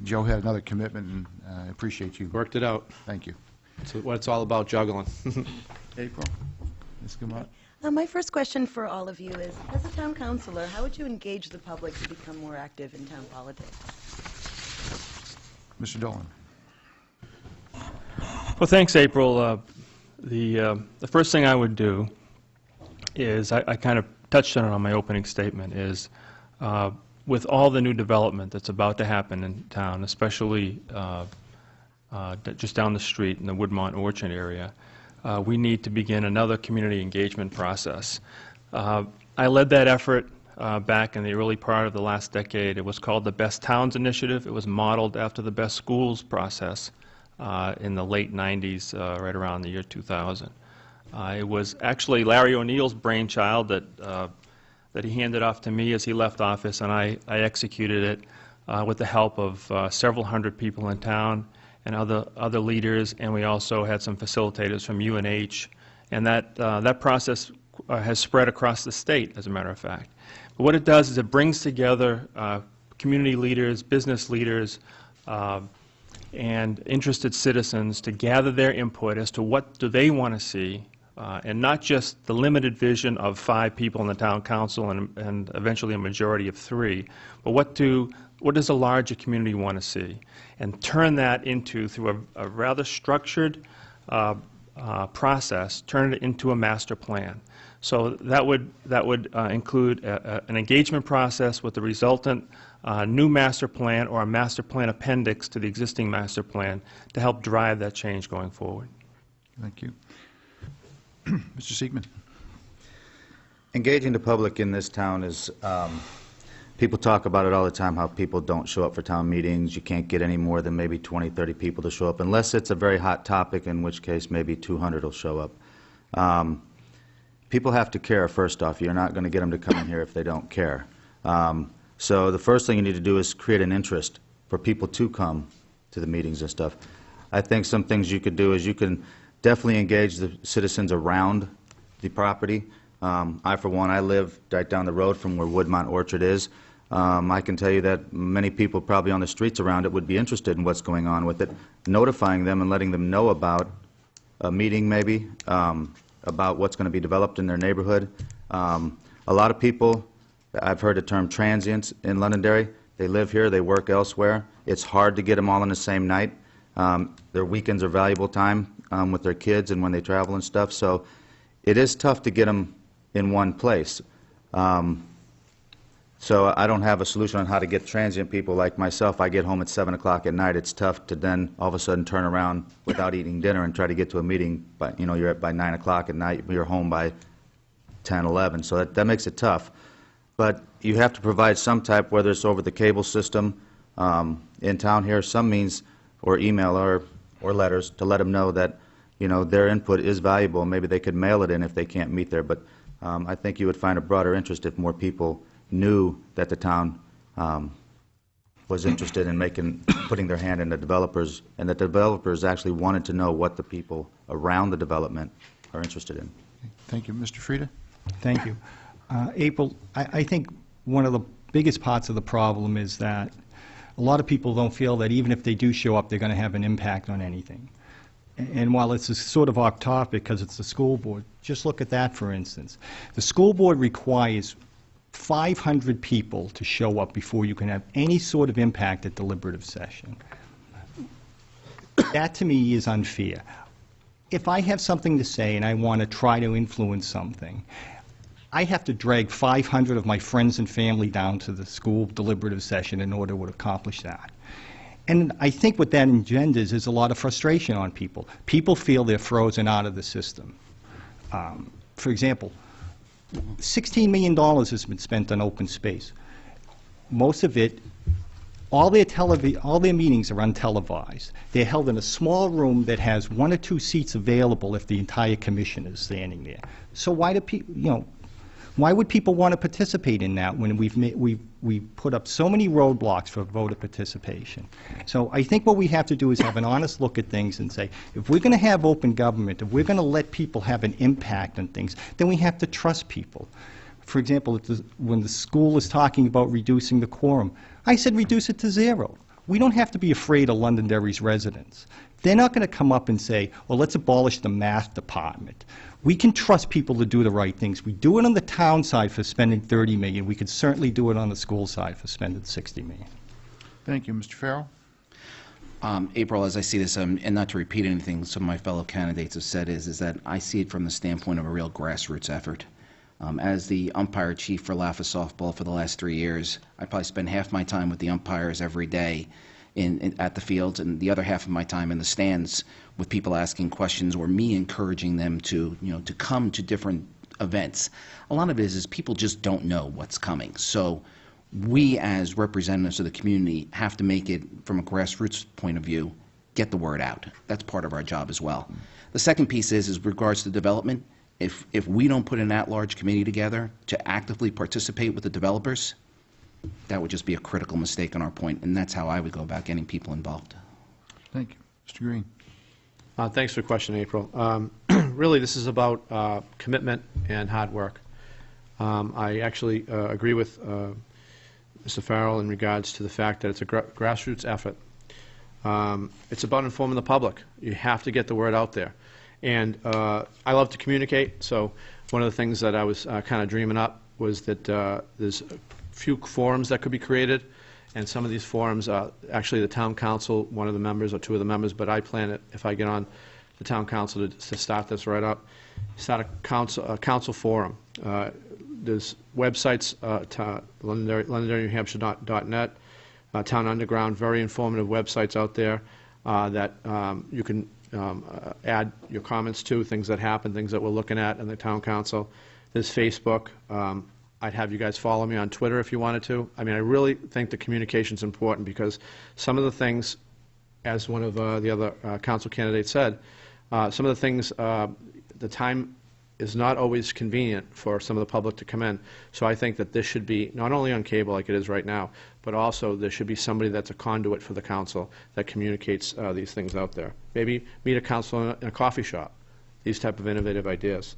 Joe had another commitment, and I appreciate you. Worked it out. Thank you. That's what it's all about, juggling. April, Ms. Gamot. My first question for all of you is, as a town councilor, how would you engage the public to become more active in town politics? Mr. Dolan. Well, thanks, April. The first thing I would do is, I kind of touched on it on my opening statement, is with all the new development that's about to happen in town, especially just down the street in the Woodmont Orchard area, we need to begin another community engagement process. I led that effort back in the early part of the last decade. It was called the Best Towns Initiative. It was modeled after the Best Schools process in the late 90s, right around the year 2000. It was actually Larry O'Neill's brainchild that he handed off to me as he left office, and I executed it with the help of several hundred people in town and other leaders, and we also had some facilitators from UNH, and that process has spread across the state, as a matter of fact. But what it does is it brings together community leaders, business leaders, and interested citizens to gather their input as to what do they want to see, and not just the limited vision of 5 people in the town council and eventually a majority of 3, but what does a larger community want to see, and turn that into, through a rather structured process, turn it into a master plan. So that would include an engagement process with the resultant new master plan or a master plan appendix to the existing master plan to help drive that change going forward. Thank you. Mr. Siegman. Engaging the public in this town is, people talk about it all the time, how people don't show up for town meetings. You can't get any more than maybe 20, 30 people to show up, unless it's a very hot topic, in which case maybe 200 will show up. People have to care, first off. You're not going to get them to come in here if they don't care. So the first thing you need to do is create an interest for people to come to the meetings and stuff. I think some things you could do is you can definitely engage the citizens around the property. I, for one, I live right down the road from where Woodmont Orchard is. I can tell you that many people probably on the streets around it would be interested in what's going on with it, notifying them and letting them know about a meeting maybe, about what's going to be developed in their neighborhood. A lot of people, I've heard the term transients in Londonderry. They live here, they work elsewhere. It's hard to get them all on the same night. Their weekends are valuable time with their kids and when they travel and stuff, so it is tough to get them in one place. So I don't have a solution on how to get transient people like myself. I get home at 7 o'clock at night. It's tough to then all of a sudden turn around without eating dinner and try to get to a meeting, but you're by 9 o'clock at night, you're home by 10, 11, so that makes it tough. But you have to provide some type, whether it's over the cable system in town here, some means, or email or letters, to let them know that their input is valuable. Maybe they could mail it in if they can't meet there, but I think you would find a broader interest if more people knew that the town was interested in putting their hand in the developers, and that the developers actually wanted to know what the people around the development are interested in. Thank you. Mr. Frieda? Thank you. April, I think one of the biggest parts of the problem is that a lot of people don't feel that even if they do show up, they're going to have an impact on anything. And while it's a sort of off topic because it's the school board, just look at that, for instance. The school board requires 500 people to show up before you can have any sort of impact at deliberative session. That, to me, is unfair. If I have something to say and I want to try to influence something, I have to drag 500 of my friends and family down to the school deliberative session in order to accomplish that. And I think what that engenders is a lot of frustration on people. People feel they're frozen out of the system. For example, $16 million has been spent on open space. Most of it, all their meetings are untelevised. They're held in a small room that has 1 or 2 seats available if the entire commission is standing there. So why do people, why would people want to participate in that when we've put up so many roadblocks for voter participation? So I think what we have to do is have an honest look at things and say, if we're going to have open government, if we're going to let people have an impact on things, then we have to trust people. For example, when the school is talking about reducing the quorum, I said reduce it to 0. We don't have to be afraid of Londonderry's residents. They're not going to come up and say, well, let's abolish the math department. We can trust people to do the right things. We do it on the town side for spending $30 million. We could certainly do it on the school side for spending $60 million. Thank you. Mr. Farrell? April, as I see this, and not to repeat anything some of my fellow candidates have said, is that I see it from the standpoint of a real grassroots effort. As the umpire chief for LAFA softball for the last 3 years, I probably spend half my time with the umpires every day at the fields, and the other half of my time in the stands with people asking questions or me encouraging them to, to come to different events. A lot of it is people just don't know what's coming. So we, as representatives of the community, have to make it, from a grassroots point of view, get the word out. That's part of our job as well. The second piece is regards to development. If we don't put an at-large committee together to actively participate with the developers, that would just be a critical mistake on our point, and that's how I would go about getting people involved. Thank you. Mr. Green? Thanks for the question, April. Really, this is about commitment and hard work. I actually agree with Mr. Farrell in regards to the fact that it's a grassroots effort. It's about informing the public. You have to get the word out there. And I love to communicate, so one of the things that I was kind of dreaming up was that there's a few forums that could be created, and some of these forums, actually the town council, one of the members or two of the members, but I plan it, if I get on the town council to start this right up, start a council forum. There's websites, LondonderryNewHampshire.net, Town Underground, very informative websites out there that you can add your comments to, things that happen, things that we're looking at in the town council. There's Facebook. I'd have you guys follow me on Twitter if you wanted to. I mean, I really think the communication's important because some of the things, as one of the other council candidates said, some of the things, the time is not always convenient for some of the public to come in. So I think that this should be not only on cable like it is right now, but also there should be somebody that's a conduit for the council that communicates these things out there. Maybe meet a council in a coffee shop, these type of innovative ideas.